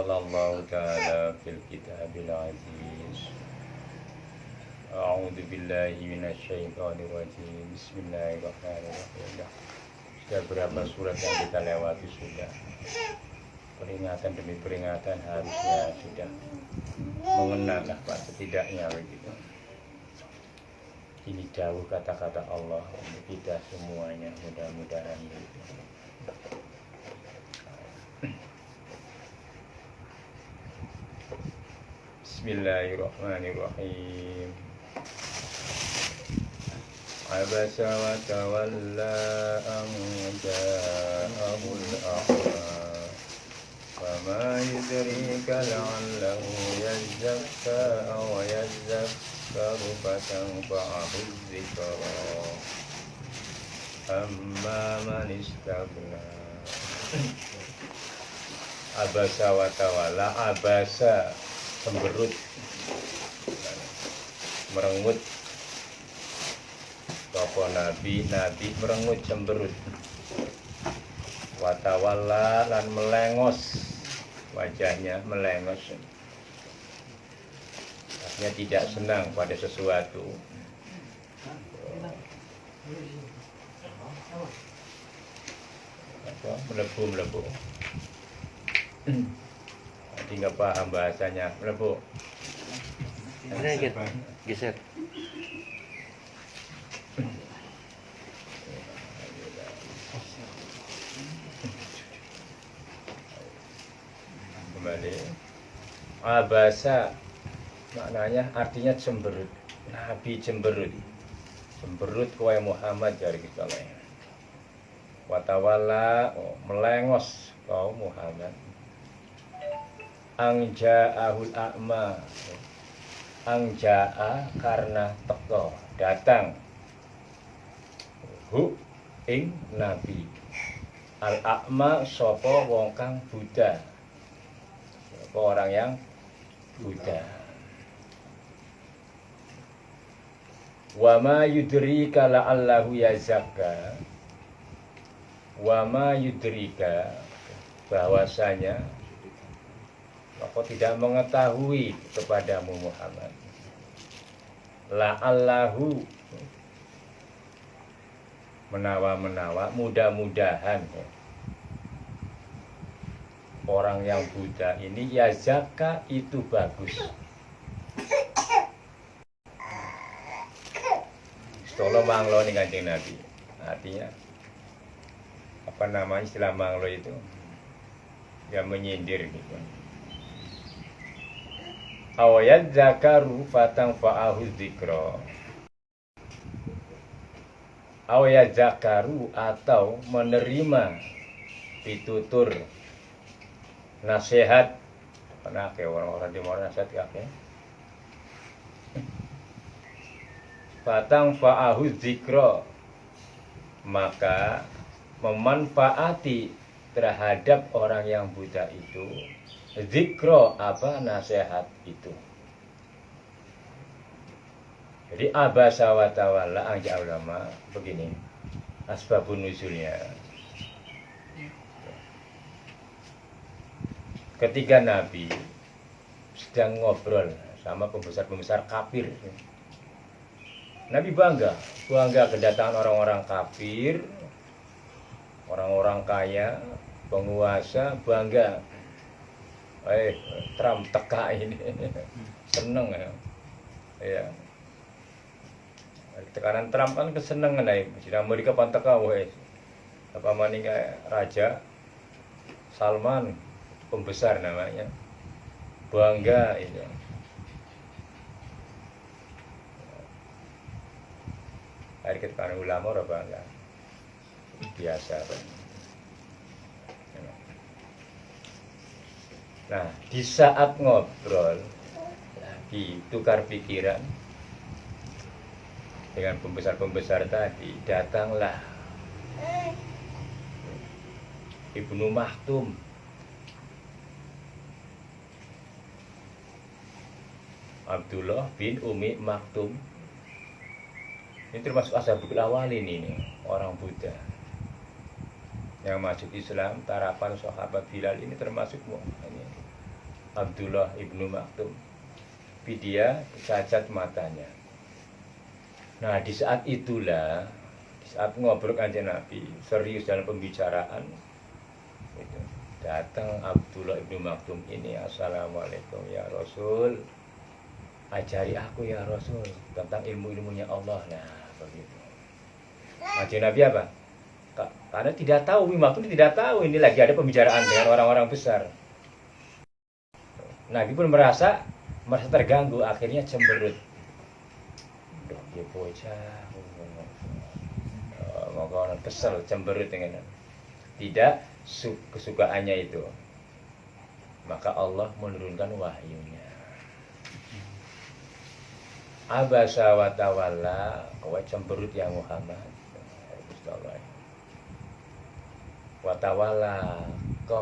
قال الله تعالى في الكتاب العزيز أعوذ بالله من الشيطان الرجيم بسم الله الرحمن الرحيم. Sudah berapa surat yang kita lewati sudah. Peringatan demi peringatan harusnya sudah mengenal lah Pak, setidaknya begitu. Ini jauh kata-kata Allah untuk kita semuanya, mudah-mudahan begitu. Bismillahirrahmanirrahim. Abasa wa tawalla an ja'ahul a'ma wa ma yudrika la'allahu yazzakka aw yazzakkaru fatanfa'ahu dzikra amma man istaghna. Abasa wa tawalla, abasa cemberut, merengut. Tokoh nabi merengut cemberut. Watawalla lan melengos, wajahnya melengos, artinya tidak senang pada sesuatu. Melebu. Nanti nggak paham bahasanya, melebu. Geser. Kembali. Abasa maknanya artinya cemberut. Nabi cemberut. Cemberut kowe Muhammad dari kita lain. Watawalla melengos kau Muhammad. Angja'ahul a'ma. Angja'a karena teko, datang. Hu ing nabi. Al-a'ma sapa wong kang buta. Sapa orang yang buta. Wa ma yudrika la'allahu yazakka. Wa ma yudrika, bahwasanya aku tidak mengetahui kepadamu Muhammad. La'allahu, menawa, mudah-mudahan orang yang buta ini yazakka itu bagus. Tolong manglo nih Kanjeng Nabi. Artinya apa namanya istilah manglo itu? Yang menyindir gitu. Awayat zakaru fatang fa'ahu dzikra. Awayat zakaru atau menerima pitutur nasihat. Pernah ke orang-orang di mana nasihat ya? Fatang fa'ahu dzikra, maka memanfaati terhadap orang yang buta itu zikro, apa nasihat itu. Jadi abasa wa tawalla angja ulama begini asbabun nuzulnya. Ketika Nabi sedang ngobrol sama pembesar-pembesar kafir, Nabi bangga kedatangan orang-orang kafir, orang-orang kaya, penguasa, bangga. Trump teka ini seneng ya. Ya. Tekanan Trump kan kesenengan ya. Di Amerika pan teka apa maning Raja Salman, pembesar namanya. Bangga ini. Hari kita ulama ora bangga. Biasa kan. Nah, di saat ngobrol lagi tukar pikiran dengan pembesar-pembesar tadi, datanglah Ibnu Maktum. Abdullah bin Umi Maktum. Ini termasuk ashabul awalin ini, orang Buddha yang masuk Islam, tarapan sahabat Bilal ini termasuk ini Abdullah ibnu Maktum. Tapi dia cacat matanya. Nah di saat itulah, di saat ngobrol kanjeng Nabi serius dalam pembicaraan itu, datang Abdullah ibnu Maktum ini, assalamualaikum ya Rasul, ajari aku ya Rasul tentang ilmu-ilmunya Allah. Nah begitu. Kanjeng Nabi apa? Karena tidak tahu, Maktum tidak tahu ini lagi ada pembicaraan dengan orang-orang besar. Nabi pun merasa terganggu, akhirnya cemberut. Dia bocah, mau kesel, cemberut dengan tidak kesukaannya itu. Maka Allah menurunkan wahyunya. Abasa wa tawalla, kau cemberut ya Muhammad. Wa tawalla, kau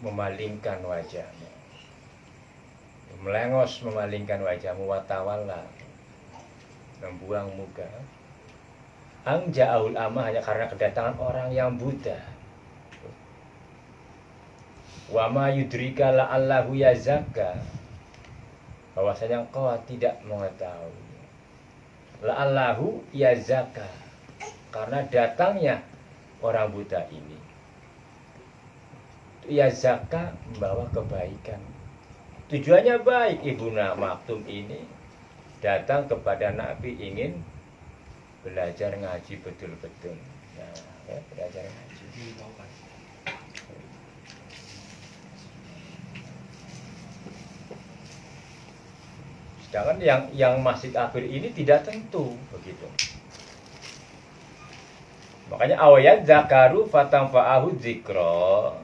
memalingkan wajahmu, melengos memalingkan wajahmu, wa tawalla, membuang muka. Ang ja'aul ama, hanya karena kedatangan orang yang buta. Wa ma yudrika la'allahu yazakka, bahwasanya engkau tidak mengetahui. La'allahu yazakka, karena datangnya orang buta ini, yazakka, membawa kebaikan. Tujuannya baik. Ibnu Maktum ini datang kepada Nabi ingin belajar ngaji betul-betul. Nah, ya, belajar ngaji. Sedangkan yang masih kafir ini tidak tentu begitu. Makanya awayat zakaru fatanfa'ahu dzikra.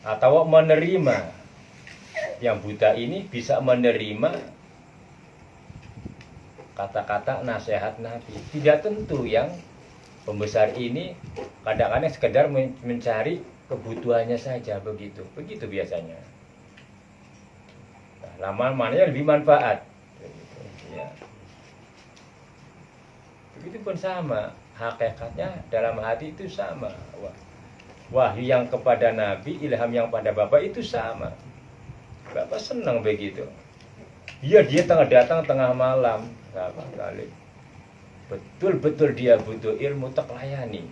Atau menerima, yang buta ini bisa menerima kata-kata nasihat Nabi. Tidak tentu yang pembesar ini kadang-kadang sekedar mencari kebutuhannya saja begitu. Begitu biasanya. Nah, lama mananya lebih manfaat. Ya. Begitu pun sama, hakikatnya dalam hati itu sama. Wahyu yang kepada Nabi, ilham yang pada Bapak itu sama. Bapak senang begitu. Iya, dia datang tengah malam, Bapak kali. Betul-betul dia butuh ilmu, tak layani.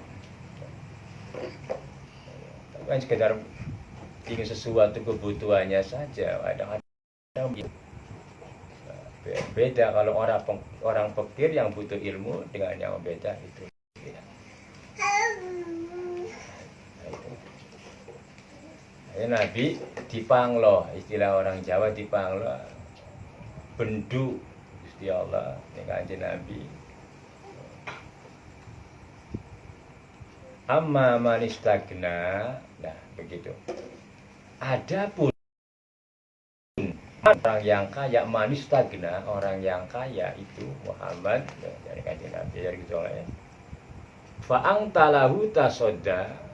Tapi kan sekedar ingin sesuatu kebutuhannya saja. Kadang-kadang beda kalau orang fakir yang butuh ilmu dengan yang beda itu. Nabi dipanglo, istilah orang Jawa dipanglo, bendu Gusti Allah ning kanjeng Nabi. Amma manistagna, nah begitu. Adapun orang yang kaya, manistagna, orang yang kaya itu Muhammad dari kanjeng Nabi dari gitu ya. Fa'ang talahu tasodda,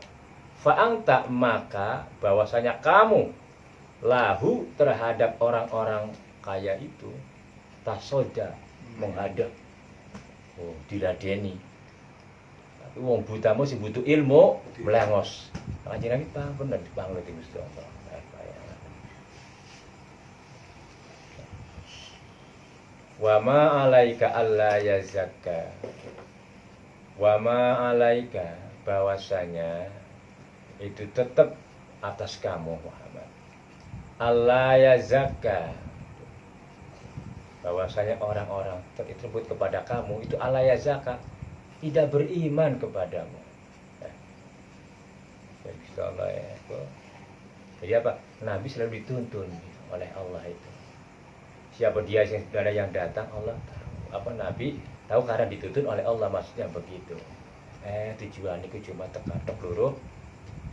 fa'angta, maka bahwasanya kamu lahu terhadap orang-orang kaya itu tasoda, menghadap, diladeni. Tapi wong buta mesti butuh ilmu, melengos. Kanjeng Nabi bener dipanglo di Gusti Allah. Wa ma alaika alla yazakka, wa ma alaika, bahwasanya itu tetap atas kamu Muhammad, Allah ya zakka, bahwasanya orang-orang tersebut kepada kamu itu Allah ya zakka, tidak beriman kepadamu. Jadi apa? Nabi selalu dituntun oleh Allah itu. Siapa dia yang datang, Allah tahu. Nabi tahu karena dituntun oleh Allah, maksudnya begitu. Tujuan itu cuma teka-tek loro,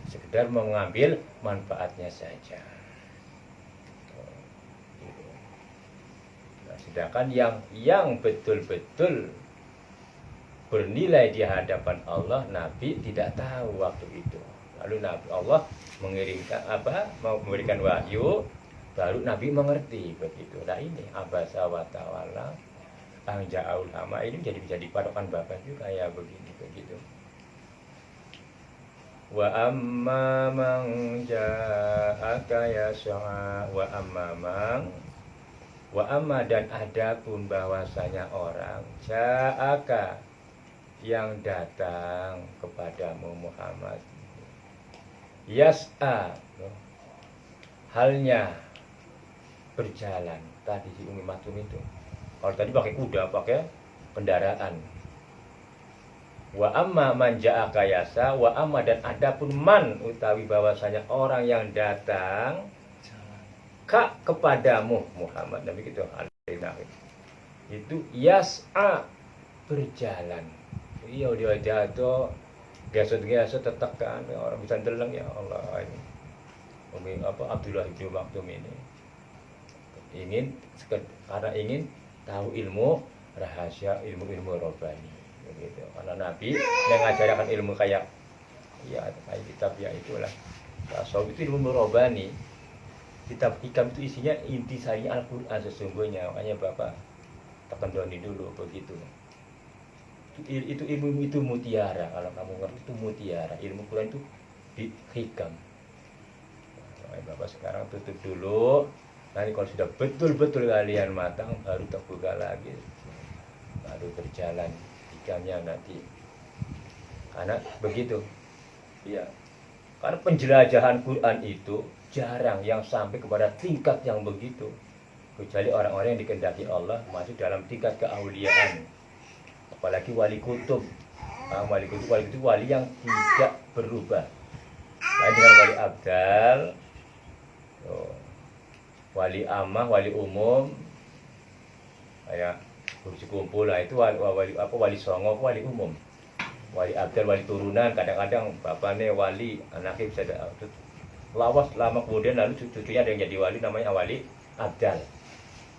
sekedar mengambil manfaatnya saja. Nah, sedangkan yang betul-betul bernilai di hadapan Allah, Nabi tidak tahu waktu itu. Lalu Nabi Allah mengirimkan mau memberikan wahyu, baru Nabi mengerti begitu. Nah ini abasa wa tawalla ang ja'aul hama, ini bisa dipatokan Bapak juga ya begini begitu. Wa amma man ja'aka yas'a wa amma dan adapun bahwasanya orang ja'aka yang datang kepadamu Muhammad yas'a halnya berjalan tadi si Umi Maktum itu. Kalau tadi pakai kuda, pakai kendaraan. Wa amma man ja'aka yasa wa amma dan adapun man utawi bahwasanya orang yang datang kepadamu Muhammad Nabi gitu itu yas'a berjalan. Iya dia jatuh gesot tetekan orang bisa deleng ya Allah ini. Umi Abdullah bin Maktum ini karena ingin tahu ilmu rahasia ilmu robbani gitu. Karena Nabi yang mengajarkan ilmu kayak kitab ya itulah tasawuf itu ilmu robbani. Kitab hikam itu isinya intisarinya Al-Quran sesungguhnya. Makanya Bapak tekan doni dulu begitu. Itu ilmu itu mutiara. Kalau kamu ngerti itu mutiara. Ilmu Quran itu di hikam. Bapak sekarang tutup dulu. Nanti kalau sudah betul-betul kalian matang baru terbuka lagi, baru berjalan hikamnya nanti. Karena begitu, ya. Karena penjelajahan Quran itu jarang yang sampai kepada tingkat yang begitu, kecuali orang-orang yang dikehendaki Allah masuk dalam tingkat keauliaan. Apalagi wali kutub. Wali kutub wali yang tidak berubah. Lain dengan wali abdal. Wali amah, wali umum, kayak kursi kumpul lah itu wali songo, wali umum, wali abdal, wali turunan. Kadang-kadang bapaknya wali, anaknya bisa lawas lama kemudian lalu cucunya ada yang jadi wali, namanya wali abdal,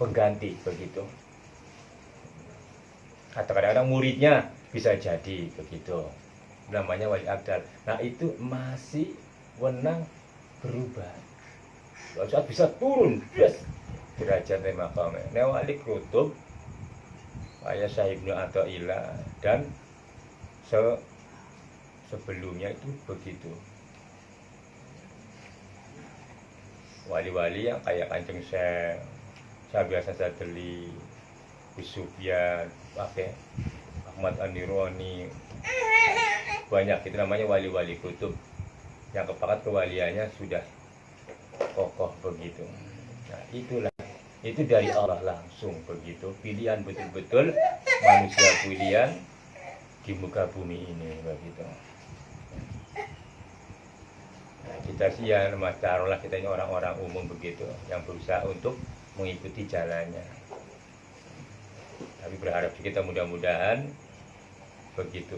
pengganti begitu. Atau kadang-kadang muridnya bisa jadi begitu, namanya wali abdal. Nah itu masih wenang berubah. Saat bisa turun, yes, derajatnya makamnya. Wali kutub, ayah Syahibnu Athaillah dan sebelumnya itu begitu. Wali-wali yang kayak Kanjeng Syekh, Sabiasa Sadeli, Bisufyan, Ahmad An-Nirwani, banyak itu namanya wali-wali kutub yang kepakat kewaliannya sudah kokoh begitu. Nah itulah, itu dari Allah langsung begitu. Pilihan betul-betul manusia pilihan di muka bumi ini begitu. Nah, kita sih ya taruhlah kita ini orang-orang umum begitu yang berusaha untuk mengikuti jalannya. Tapi berharap kita mudah-mudahan begitu.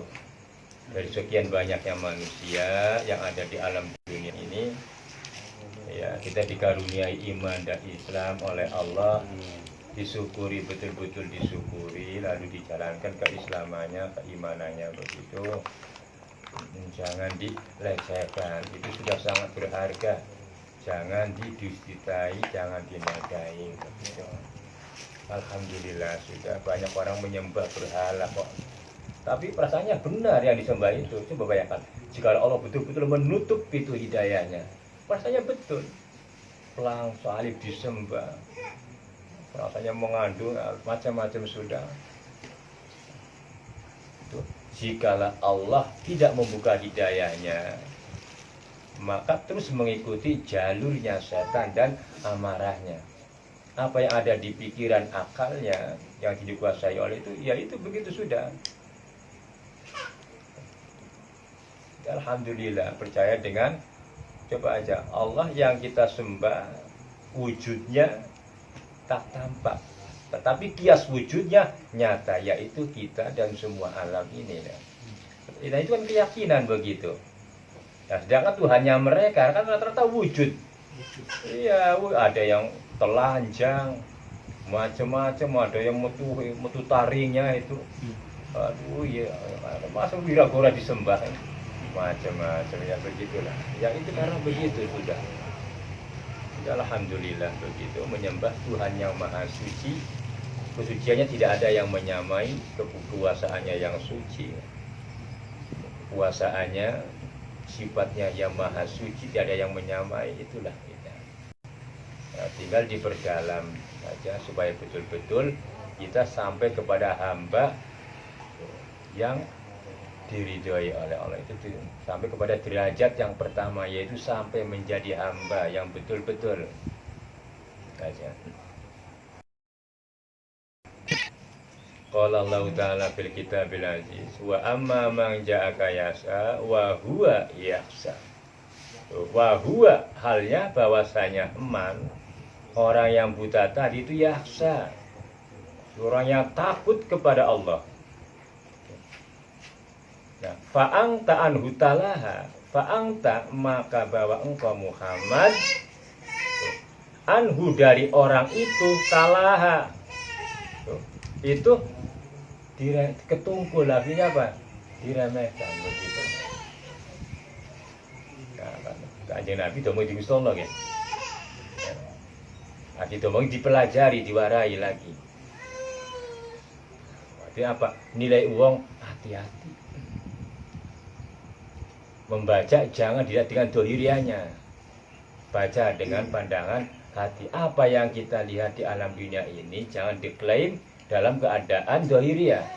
Dari sekian banyaknya manusia yang ada di alam dunia ini, ya kita dikaruniai iman dan Islam oleh Allah, disyukuri betul-betul disyukuri, lalu dijalankan keislamannya, keimanannya begitu. Jangan dilecehkan, itu sudah sangat berharga. Jangan didustai, jangan dinodai begitu. Alhamdulillah sudah banyak orang menyembah berhala kok. Tapi perasaannya benar yang disembah itu. Coba bayangkan, jika Allah betul-betul menutup pintu hidayahnya, rasanya betul pelang salib disembah, rasanya mengandung macam-macam sudah. Jikalau Allah tidak membuka hidayahnya, maka terus mengikuti jalurnya setan dan amarahnya. Apa yang ada di pikiran akalnya yang dikuasai oleh itu, ya itu begitu sudah. Alhamdulillah percaya dengan, coba aja, Allah yang kita sembah wujudnya tak tampak, tetapi kias wujudnya nyata, yaitu kita dan semua alam ini. Nah itu kan keyakinan begitu. Nah, sedangkan Tuhannya mereka kan rata-rata wujud. Iya, ada yang telanjang, macam-macam, ada yang metu taringnya itu. Aduh ya, masa wiragora disembah. Macam-macam ya begitulah. Yang itu karena begitu sudah. Alhamdulillah begitu menyembah Tuhan yang Maha Suci. Kesuciannya tidak ada yang menyamai kekuasaannya yang suci. Kuasaannya sifatnya yang maha suci, tidak ada yang menyamai, itulah kita. Nah, tinggal diperdalam saja supaya betul-betul kita sampai kepada hamba yang diridhoi oleh Allah, itu sampai kepada derajat yang pertama, yaitu sampai menjadi hamba yang betul-betul saja. Qala Allah Ta'ala fil kitabil aziz wa amma man ja'aka yas'a wa huwa yakhsha. Wa huwa, halnya bahwasanya man, orang yang buta tadi itu yakhsha, orang yang takut kepada Allah. Nah, fa'angta anhu talaha, fa'angta, maka bahwa engkau Muhammad, anhu dari orang itu, talaha, itu ketungkul, artinya apa? Diremehkan begitu. Nah, Kanjeng Nabi domong di mustola ya. Arti domong dipelajari, diwarai lagi. Artinya apa? Nilai uang hati-hati. Membaca jangan dilihat dengan dohirianya, baca dengan pandangan hati. Apa yang kita lihat di alam dunia ini jangan diklaim dalam keadaan dohiriah.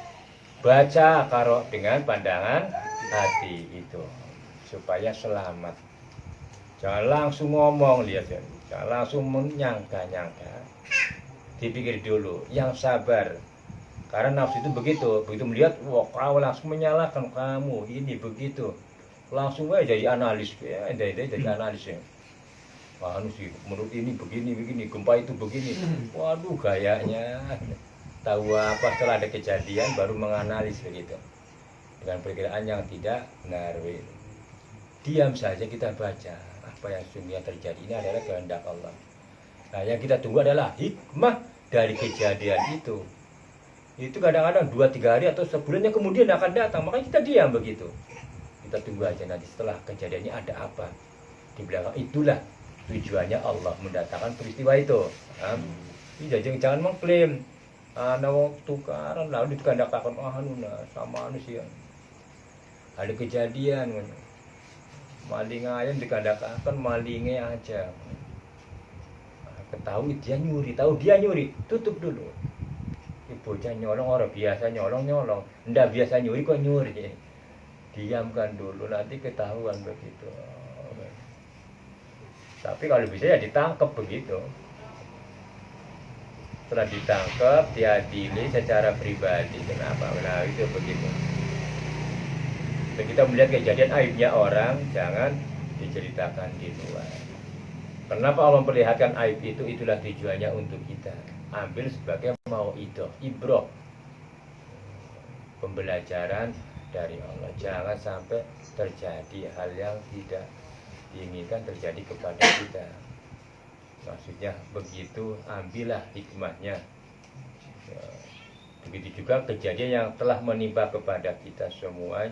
Baca karo dengan pandangan hati itu supaya selamat. Jangan langsung ngomong, lihat ya. Jangan langsung menyangka-nyangka. Dipikir dulu, yang sabar. Karena nafsu itu begitu melihat, wah kau langsung menyalahkan kamu, ini begitu. Langsung aja jadi analis ya, jadi analis ya. Wah, sih menurut ini begini, gempa itu begini. Waduh, gayanya. Tahu apa setelah ada kejadian baru menganalisis begitu dengan perkiraan yang tidak benar. Diam saja kita baca apa yang sungguhnya terjadi, ini adalah kehendak Allah. Nah, yang kita tunggu adalah hikmah dari kejadian itu. Itu kadang-kadang 2-3 hari atau sebulannya kemudian akan datang, makanya kita diam begitu. Kita tunggu aja nanti setelah kejadiannya ada apa di belakang. Itulah tujuannya Allah mendatangkan peristiwa itu. Jangan mengklaim tukaran lalu dikandakakan sama manusia. Ada kejadian maling ayam dikandakakan malingnya aja. Ketahui dia nyuri, tutup dulu. Bocah nyolong, orang biasa nyolong, ndak biasa nyuri kok nyuri. Diamkan dulu, nanti ketahuan begitu. Tapi kalau bisa ya ditangkap begitu. Setelah ditangkap, diadili secara pribadi. Kenapa? Nah, itu begitu. Dan kita melihat kejadian aibnya orang, jangan diceritakan di luar. Kenapa Allah memperlihatkan aib itu? Itulah tujuannya untuk kita ambil sebagai ibroh, pembelajaran dari Allah. Jangan sampai terjadi hal yang tidak diinginkan terjadi kepada kita. Maksudnya begitu, ambillah hikmahnya. Begitu juga kejadian yang telah menimpa kepada kita semua,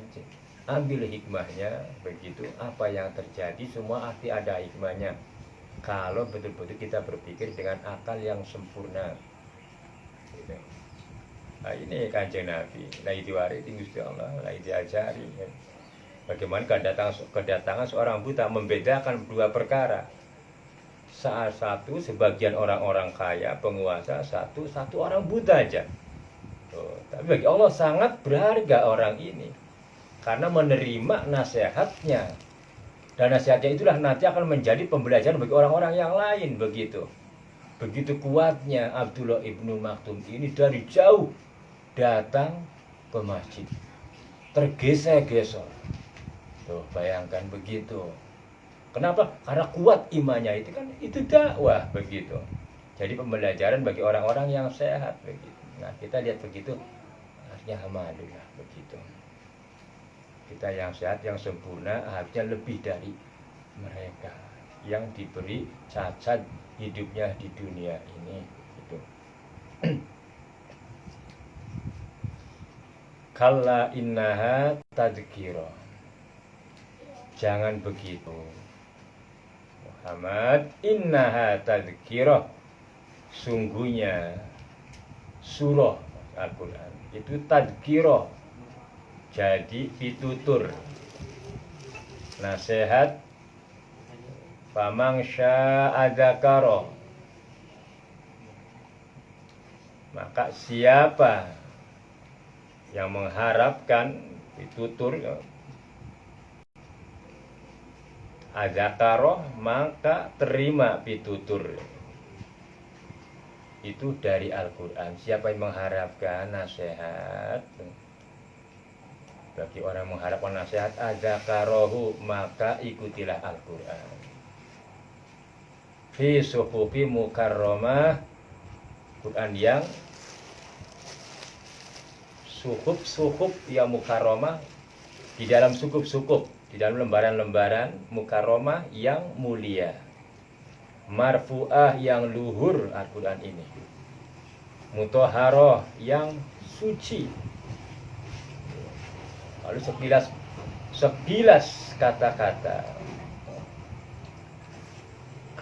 ambil hikmahnya. Begitu apa yang terjadi semua arti ada hikmahnya. Kalau betul-betul kita berpikir dengan akal yang sempurna. Nah, ini Kanjeng Nabi, lagi diwarisi Gusti Allah, lagi diajari. Bagaimana kedatangan seorang buta membedakan dua perkara. Saat satu sebagian orang-orang kaya, penguasa, satu orang buta aja. Tapi bagi Allah sangat berharga orang ini karena menerima nasihatnya, dan nasihatnya itulah nanti akan menjadi pembelajaran bagi orang-orang yang lain. Begitu kuatnya Abdullah ibnu Maktum ini dari jauh datang ke masjid, tergesa-gesa. Tuh, bayangkan begitu. Kenapa? Karena kuat imannya itu dakwah begitu. Jadi pembelajaran bagi orang-orang yang sehat begitu. Nah, kita lihat begitu, artinya alhamdulillah begitu. Kita yang sehat, yang sempurna, harusnya lebih dari mereka yang diberi cacat hidupnya di dunia ini. Gitu. Kalla innaha tadzkira. Jangan begitu Muhammad, innaha tadzkirah, sungguhnya surah Al-Quran itu tadzkirah, jadi pitutur. nasihat. Famang syaa dzakara, maka siapa yang mengharapkan ditutur adzakara, maka terima pitutur itu dari Al-Quran. Siapa yang mengharapkan nasihat, bagi orang yang mengharapkan nasihat adzakarahu, maka ikutilah Al-Quran. Fi suhufi mukarramah, Quran yang suhuf yang mukarramah, di dalam suhuf, di dalam lembaran-lembaran mukarramah yang mulia, marfu'ah yang luhur Al-Quran ini, mutahharah yang suci. Lalu sekilas kata-kata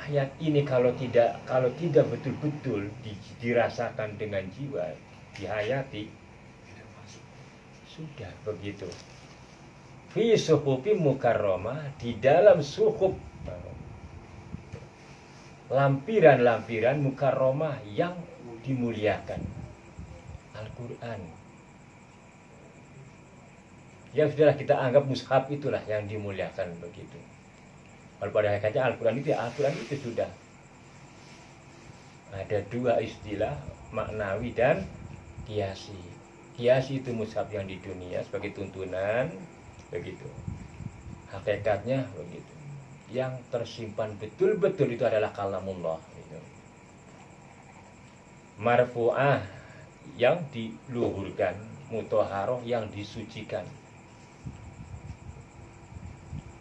ayat ini kalau tidak betul-betul dirasakan dengan jiwa, dihayati, sudah begitu. Fi suhufi mukarramah, di dalam suhuf, lampiran-lampiran mukarramah yang dimuliakan, Al-Quran. Ya sudahlah, kita anggap mushaf itulah yang dimuliakan begitu. Kalau pada hakikatnya Al-Quran itu sudah ada dua istilah, maknawi dan kiasi. Kiasi itu mushaf yang di dunia sebagai tuntunan begitu. Hakikatnya begitu. Yang tersimpan betul-betul itu adalah kalamullah gitu. Marfu'ah yang diluhurkan, mutahharah yang disucikan.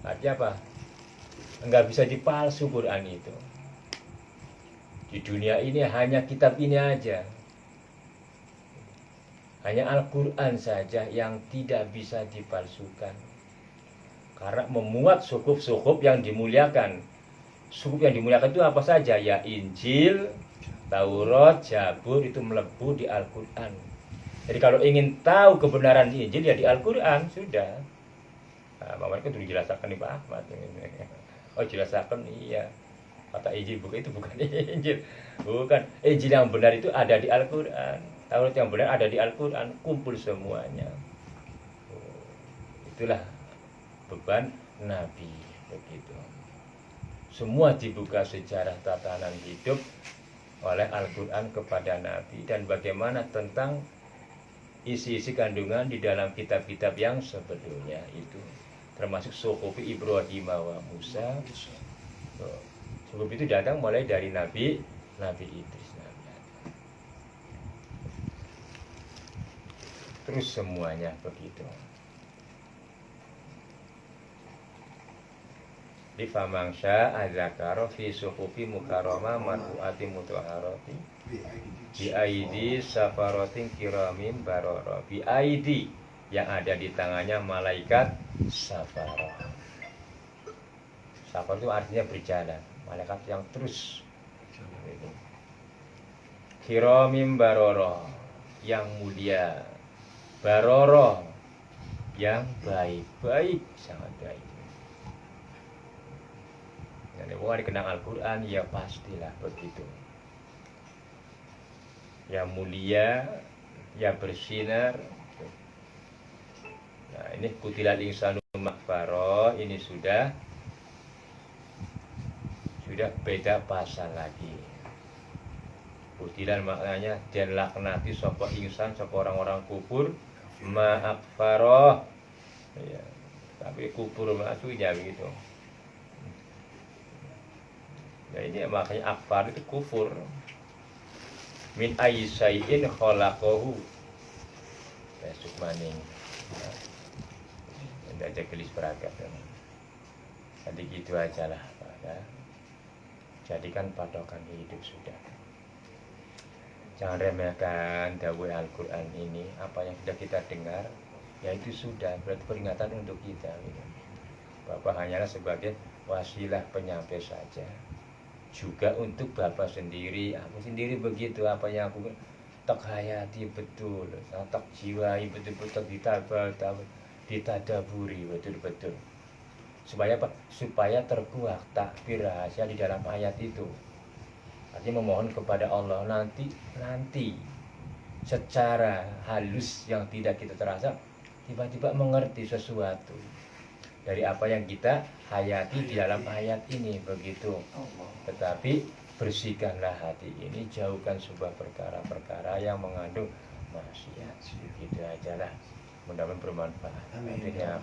Artinya apa? Enggak bisa dipalsu Quran itu. Di dunia ini hanya kitab ini aja, hanya Al-Quran saja yang tidak bisa dipalsukan, karena memuat suhuf-suhuf yang dimuliakan. Suhuf yang dimuliakan itu apa saja? Ya Injil, Taurat, Zabur, itu melebu di Al-Quran. Jadi kalau ingin tahu kebenaran di Injil, ya di Al-Quran sudah. Nah, Mama kan sudah jelaskan nih Pak Ahmad. Oh jelaskan, iya. Kata Injil itu bukan Injil. Bukan. Injil yang benar itu ada di Al-Quran. Taurat yang benar ada di Al-Quran. Kumpul semuanya. Itulah beban Nabi. Begitu. Semua dibuka sejarah tatanan hidup oleh Al-Quran kepada Nabi. Dan bagaimana tentang isi-isi kandungan di dalam kitab-kitab yang sebelumnya itu. Termasuk suhuf Ibrahim wa Musa. Suhuf itu datang mulai dari Nabi Idris, terus semuanya begitu. Di famangsa adzakara fi suhufi mukarramah marfu'ati mutahharati bi aidi safaratin kiramin barara, bi aidi yang ada di tangannya malaikat safarah. Safar itu artinya berjalan, malaikat yang terus. Kiramin barara, yang mulia. Barara, yang baik, sangat baik. Dan kalau dikenal Al-Quran, ya pastilah begitu. Yang mulia, yang bersinar. Nah, ini kutilal insanu makfaro, ini sudah beda pasal lagi. Kutilan maknanya dan laknati sapa insan, sapa orang-orang kufur, ma'akfaro. Ya, tapi kufur maksudnya begitu. Nah, ini makanya akfar itu kufur. Min aisai'in khalaqahu. Besok maning. Tidak ada gelis peragat. Jadi gitu aja lah, Pak. Jadikan patokan hidup sudah. Jangan remehkan dawai Al-Quran ini. Apa yang sudah kita dengar, ya itu sudah berarti peringatan untuk kita. Bapak hanyalah sebagai wasilah penyampai saja. Juga untuk Bapak sendiri, aku sendiri begitu, apa yang aku tak hayati betul, tak jiwai betul-betul ditadaburi betul-betul. Supaya apa? Supaya terkuak takbir rahasia di dalam ayat itu. Artinya memohon kepada Allah nanti secara halus yang tidak kita terasa, tiba-tiba mengerti sesuatu dari apa yang kita hayati di dalam ayat ini, begitu. Tetapi bersihkanlah hati ini, jauhkan sebuah perkara-perkara yang mengandung maksiat. Gitu aja lah, mudah-mudahan bermanfaat. Akhirnya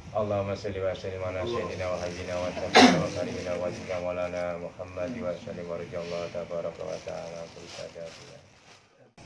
Allahumma salli wa sallim ala sayyidina wa habibina wa tabi'ina wa karimina wa maulana Muhammad wa sallim wa radhiyallahu tabaraka wa ta'ala